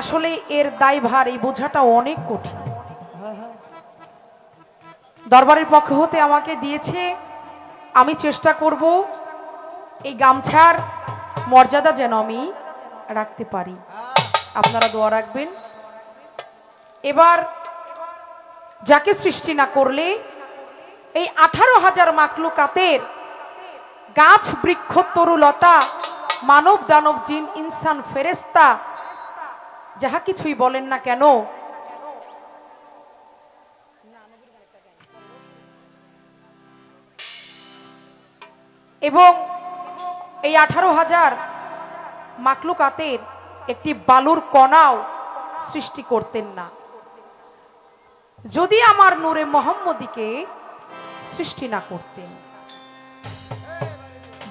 আসলে এর দায়ভার এই বোঝাটা অনেক কঠিন। দরবারের পক্ষ হতে আমাকে দিয়েছে, আমি চেষ্টা করব এই গামছার মর্যাদা যেন আমি রাখতে পারি। আপনারা দোয়া রাখবেন। এবার যাকে সৃষ্টি না করলে এই 18,000 মাকলুকাতের গাছ বৃক্ষ তরুলতা মানব দানব জিন ইনসান ফেরেস্তা যাহা কিছুই বলেন না কেন, এবং এই 18,000 মাকলুকাতের একটি বালুর কণাও সৃষ্টি করতেন না যদি আমার নূরে মোহাম্মদীকে সৃষ্টি না করতেন।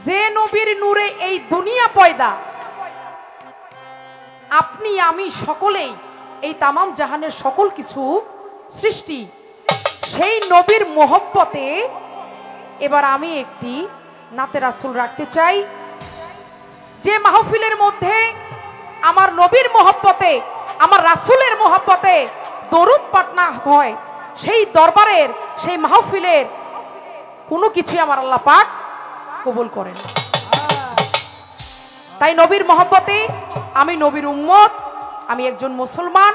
যে নবীর নূরে এই দুনিয়া পয়দা, আপনি আমি সকলেই এই তামাম জাহানের সকল কিছু সৃষ্টি, সেই নবীর মোহব্বতে এবার আমি একটি নাতে রাসূল রাখতে চাই। যে মাহফিলের মধ্যে আমার নবীর মোহব্বতে, আমার রাসূলের মোহব্বতে দরুদ পাঠ না হয়, সেই দরবারের সেই মাহফিলের কোনো কিছুই আমার আল্লাহ পাক কবুল করেন। তাই নবীর মহব্বতে, আমি নবীর উম্মত, আমি একজন মুসলমান,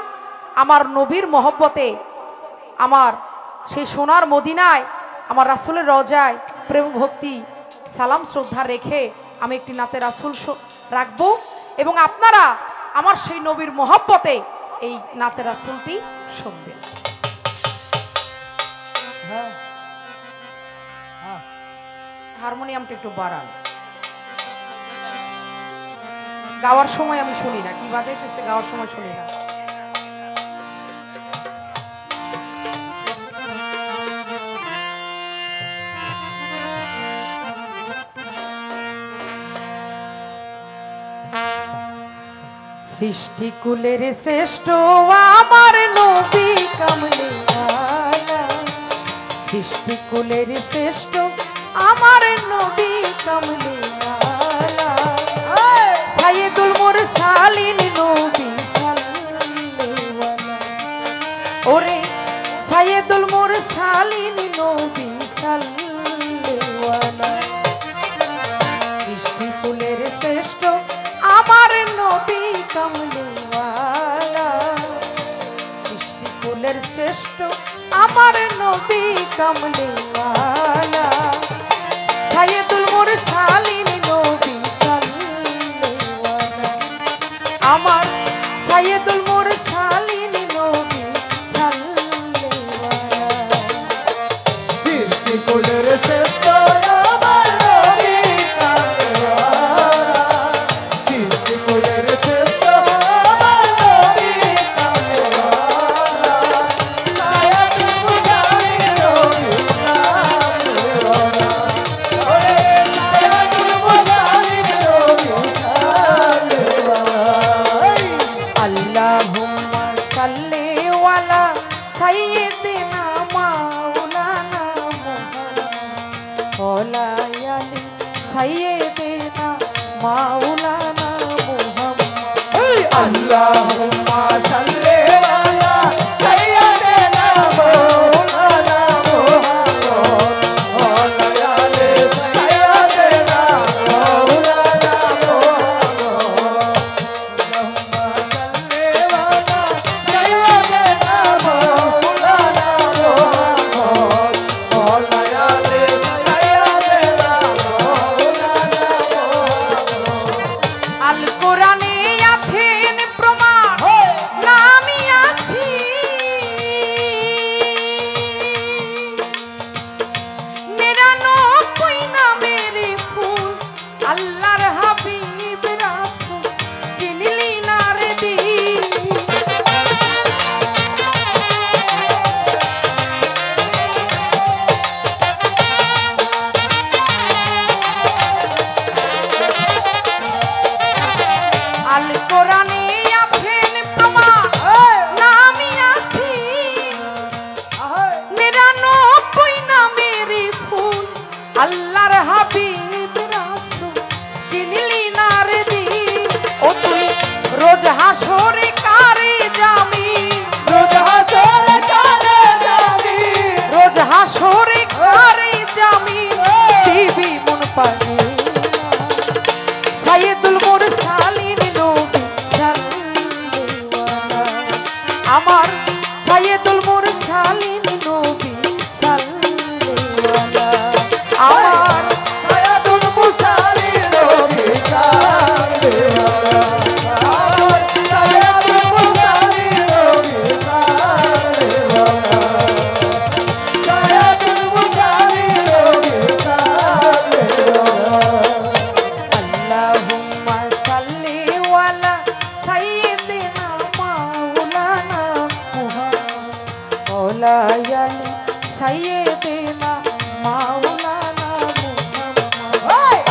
আমার নবীর মহব্বতে আমার সেই সোনার মদিনায় আমার রাসূলের রওজায় প্রেম ভক্তি সালাম শ্রদ্ধা রেখে আমি একটি নাতে রাসূল রাখবো, এবং আপনারা আমার সেই নবীর মহব্বতে এই নাতে রাসূলটি শুনবেন। হারমোনিয়ামটা একটু বাড়ান, গাওয়ার সময় আমি শুনি না, কি বাজাইতেছে গাওয়ার সময় শুনি না। সৃষ্টিকুলের শ্রেষ্ঠ আমার নবী কামলে ওয়ালা, সৃষ্টিকুলের শ্রেষ্ঠ আমার নবী কামলে ওয়ালা, সাইয়্যিদুল মুরসালিন নবী সাল্লাল্লাহু আলাইহি, ওরে সাইয়্যিদুল মুরসালিন নবী সাল্লাল্লাহু আলাইহি, সৃষ্টিকুলের শ্রেষ্ঠ আমার নবী কামলে ওয়ালা, সৃষ্টিকুলের শ্রেষ্ঠ আমার নবী কামলে ওয়ালা, সাইয়্যিদুল মুরসালিন নবী সাল্লাল্লাহু আলাইহি, আমার সাইয়্যিদুল মুরসালিন নবী সাল্লাল্লাহু আলাইহি, সৃষ্টিকুলের শ্রেষ্ঠ আমার নবী কামলে ওয়ালা, সৃষ্টিকুলের শ্রেষ্ঠ আমার নবী কামলে ওয়ালা, সাইয়্যিদুল মুরসালিন নবী সাল্লাল্লাহু আলাইহি, ওরে সাইয়্যিদুল মুরসালিন নবী সাল্লাল্লাহু আলাইহি। আল্লাহুম্মা সাল্লি আলা সাইয়্যিদিনা মাওলানা মুহাম্মদ ওয়া আলি সাইয়্যিদিনা মাওলানা মুহাম্মদ। আল্লাহুম্মা সাল্লি আলা সাইয়্যিদিনা মাওলানা মুহাম্মদ ওয়া আলি সাইয়্যিদিনা মাওলানা মুহাম্মদ। আল্লাহুম্মা সাল্লি আলা আমার সাইয়েদুল মুরসালিন নবী সাল্লাল্লাহু আমার সাইয়েদুল মুরসালিন নবী সাল্লাল্লাহু আমার সাইয়েদুল মুরসালিন নবী সাল্লাল্লাহু সাইয়েদুল মুরসালিন নবী সাল্লাল্লাহু আল্লাহুম্মা সাল্লি ওয়ালা সাইয়্যিদিনা মাওলানা মুহাম্মদ ওয়ালা আলি সাইয়্যিদিনা মাওলানা মুহাম্মদ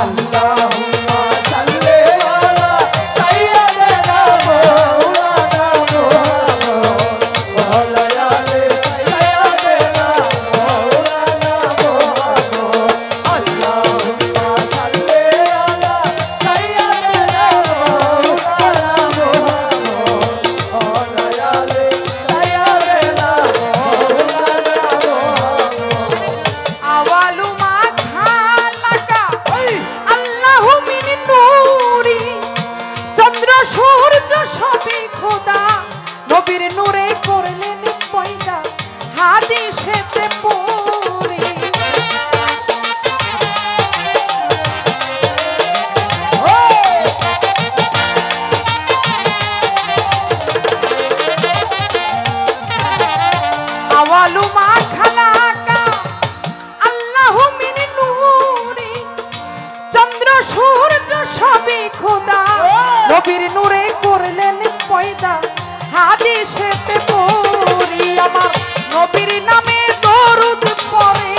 আল্লাহুম্মা সাল্লি আলা সাইয়্যিদিনা মাওলানা মুহাম্মদ ওয়া আলা আলি সাইয়্যিদিনা মাওলানা মুহাম্মদ আল্লাহুম্মা সাল্লি আলা সাইয়্যিদিনা মাওলানা মুহাম্মদ ওয়া আলা আলি সাইয়্যিদিনা মাওলানা মুহাম্মদ আওয়ালু মা খালাকা আল্লাহু মিন নূরি চন্দ্র সূর্য সবই খোদা নবীর নূরে করলেন পয়দা হাদিসেতে পড়ি আওয়ালু মা খালাকা আল্লাহু মিন নূরি চন্দ্র সূর্য সবই খোদা নবীর নূরে করলেন পয়দা হাদিসেতে পড়ি আমার নবীর নামে দরুদ পড়ে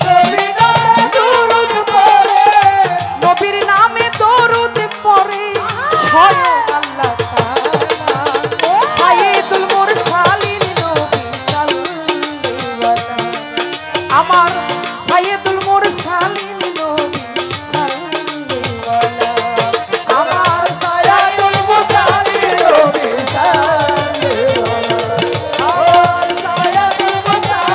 নবী নামে দুরূদ পড়ে নবীর নামে দরুদ পড়ে স্বয়ং আল্লাহ তাআলা সাইয়্যিদুল মুরসালিন নবী সাল্লাল্লাহু আমার সাইয়্যিদুল মুরসালিন নবী সাল্লাল্লাহু আমার সাইয়্যিদুল মুরসালিন নবী সাল্লাল্লাহু আমার সাইয়্যিদুল মুরসালিন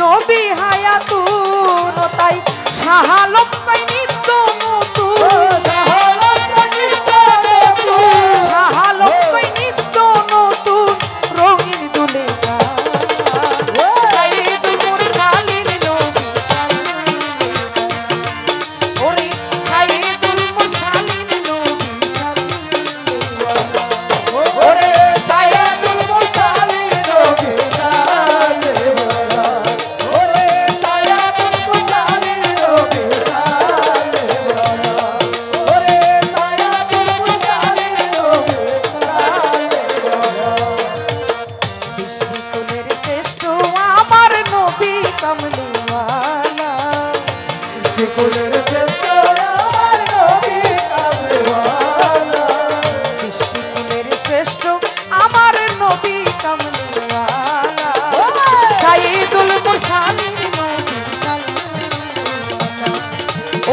নবী হায়াতুন তাই শাহালম কই নিত্য নতুন শাহালম কই নিত্য নতুন রঙিন দুলে সাইয়েদুল মুরসালিন নবী ওরে সাইয়েদুল মুরসালিন নবী ওরে সাইয়েদুল মুরসালিন নবী ওরে সাইয়েদুল মুরসালিন নবী ওরে সাইয়েদুল মুরসালিন নবী সৃষ্টি কুলের শ্রেষ্ঠ আমার নবী কামলিওয়ালা কুলের শ্রেষ্ঠ আমার নবী কামলিওয়ালা সৃষ্টি কুলের শ্রেষ্ঠ আমার নবী কামলিওয়ালা সাইয়েদুল মুরসালিন নবী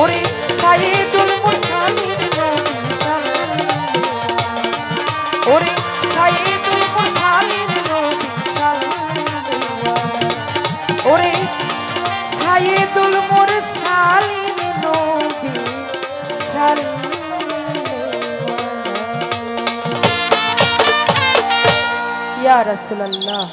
ওরে সাইয়েদুল মুরসালিন নবী ওরে সাইয়েদুল মুরসালিন নবী ওরে সাইয়েদুল মুরসালিন নবী ইয়া রাসূলুল্লাহ।